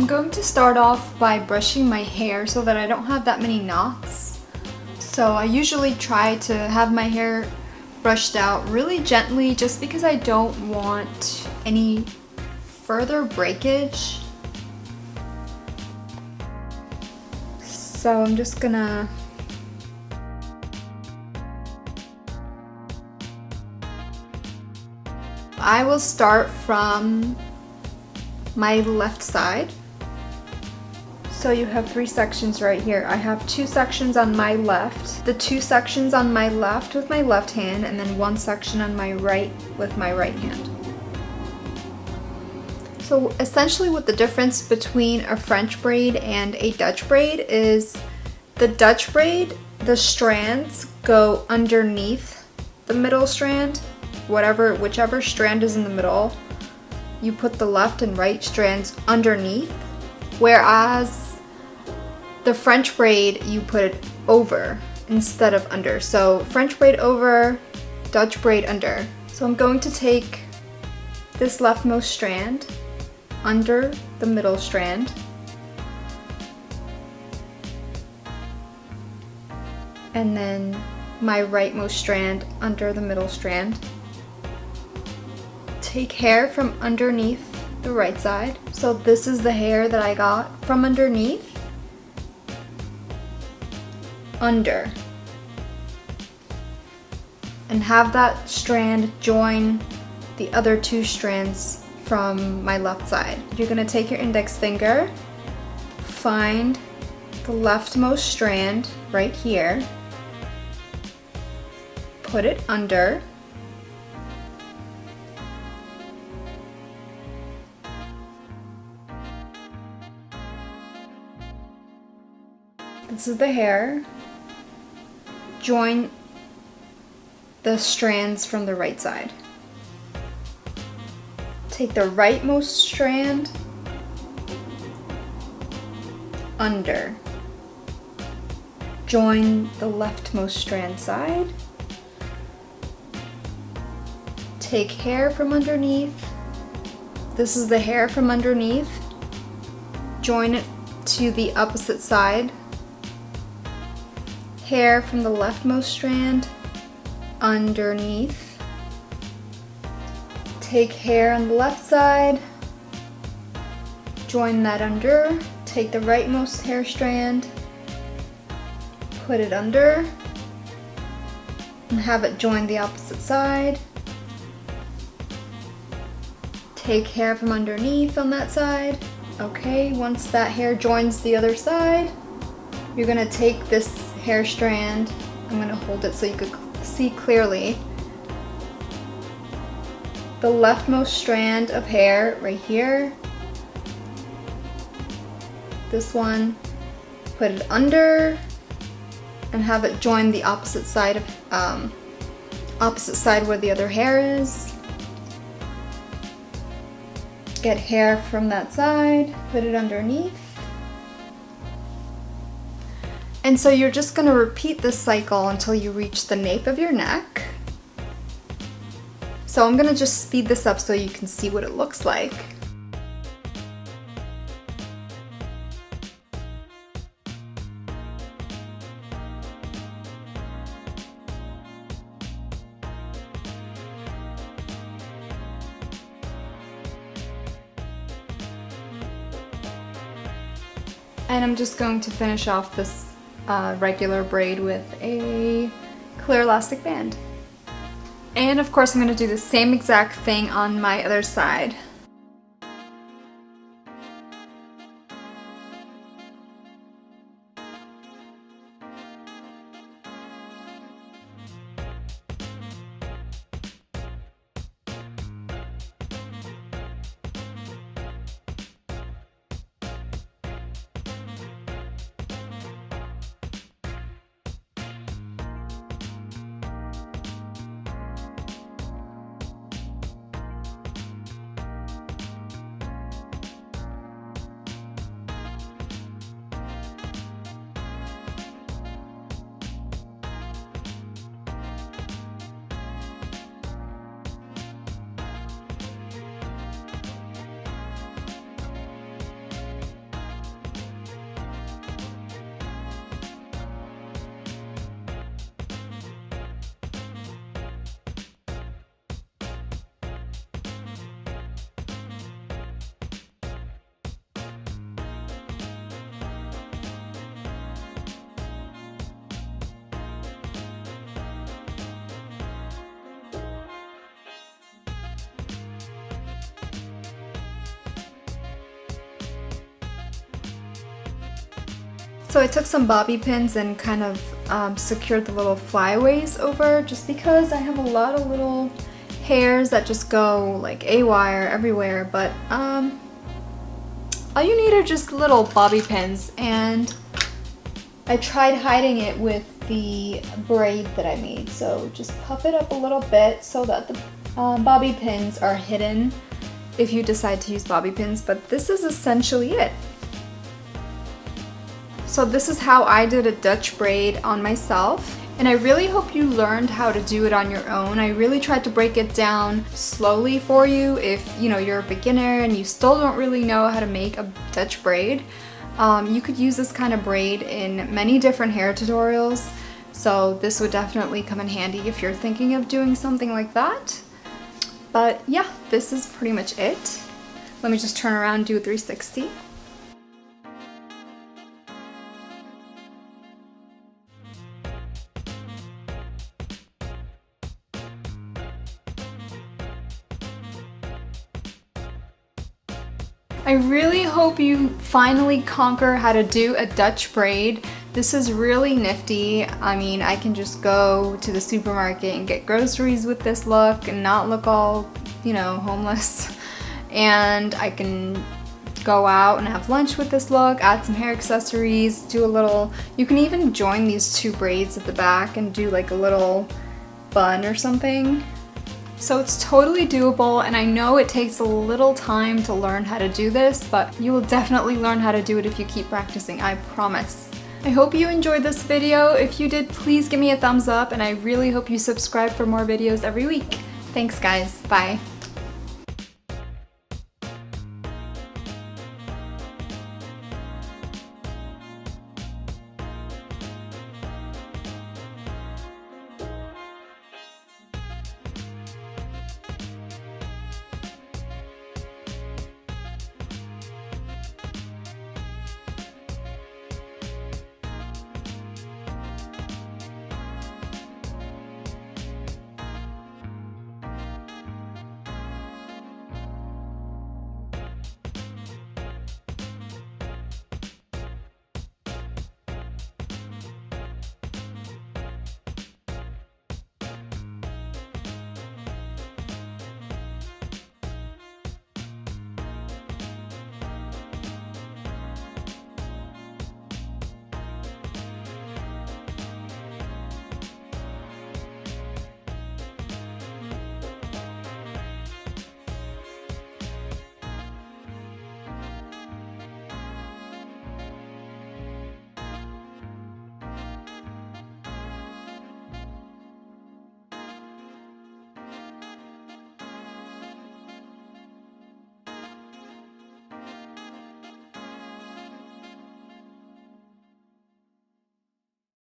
going to start off by brushing my hair so that I don't have that many knots. So I usually try to have my hair brushed out really gently just because I don't want any further breakage. So I'm just gonna I will start from my left side. So you have 3 sections right here. I have 2 sections on my left, the 2 sections on my left with my left hand, and then 1 section on my right with my right hand. So essentially what the difference between a French braid and a Dutch braid is, the Dutch braid, the strands go underneath the middle strand, whichever strand is in the middle, you put the left and right strands underneath, whereas the French braid, you put it over instead of under. So French braid over, Dutch braid under. So I'm going to take this leftmost strand under the middle strand, and then my rightmost strand under the middle strand. Take hair from underneath the right side. So this is the hair that I got from underneath, under, and have that strand join the other 2 strands from my left side. You're gonna take your index finger, find the leftmost strand right here, put it under, this is the hair, join the strands from the right side. Take the rightmost strand, under, join the leftmost strand side, take hair from underneath, this is the hair from underneath, join it to the opposite side, hair from the leftmost strand, underneath, take hair on the left side, join that under, take the rightmost hair strand, put it under, and have it join the opposite side, take hair from underneath on that side. Okay, once that hair joins the other side, you're gonna take this hair strand, I'm gonna hold it so you could see clearly, the leftmost strand of hair right here, this one, put it under and have it join the opposite side of opposite side where the other hair is. Get hair from that side, put it underneath. And so you're just gonna repeat this cycle until you reach the nape of your neck. So I'm gonna just speed this up so you can see what it looks like. And I'm just going to finish off this regular braid with a clear elastic band. And of course I'm going to do the same exact thing on my other side. So I took some bobby pins and kind of secured the little flyaways over, just because I have a lot of little hairs that just go like A-wire everywhere, but all you need are just little bobby pins, and I tried hiding it with the braid that I made. So just puff it up a little bit so that the bobby pins are hidden if you decide to use bobby pins, but this is essentially it. So this is how I did a Dutch braid on myself, and I really hope you learned how to do it on your own. I really tried to break it down slowly for you if you're a beginner and you still don't really know how to make a Dutch braid. You could use this kind of braid in many different hair tutorials, so this would definitely come in handy if you're thinking of doing something like that. But yeah, this is pretty much it. Let me just turn around and do a 360. I really hope you finally conquer how to do a Dutch braid. This is really nifty. I mean, I can just go to the supermarket and get groceries with this look and not look all, homeless. And I can go out and have lunch with this look, add some hair accessories, do a little, you can even join these two braids at the back and do like a little bun or something. So it's totally doable, and I know it takes a little time to learn how to do this, but you will definitely learn how to do it if you keep practicing, I promise. I hope you enjoyed this video. If you did, please give me a thumbs up, and I really hope you subscribe for more videos every week. Thanks guys, bye.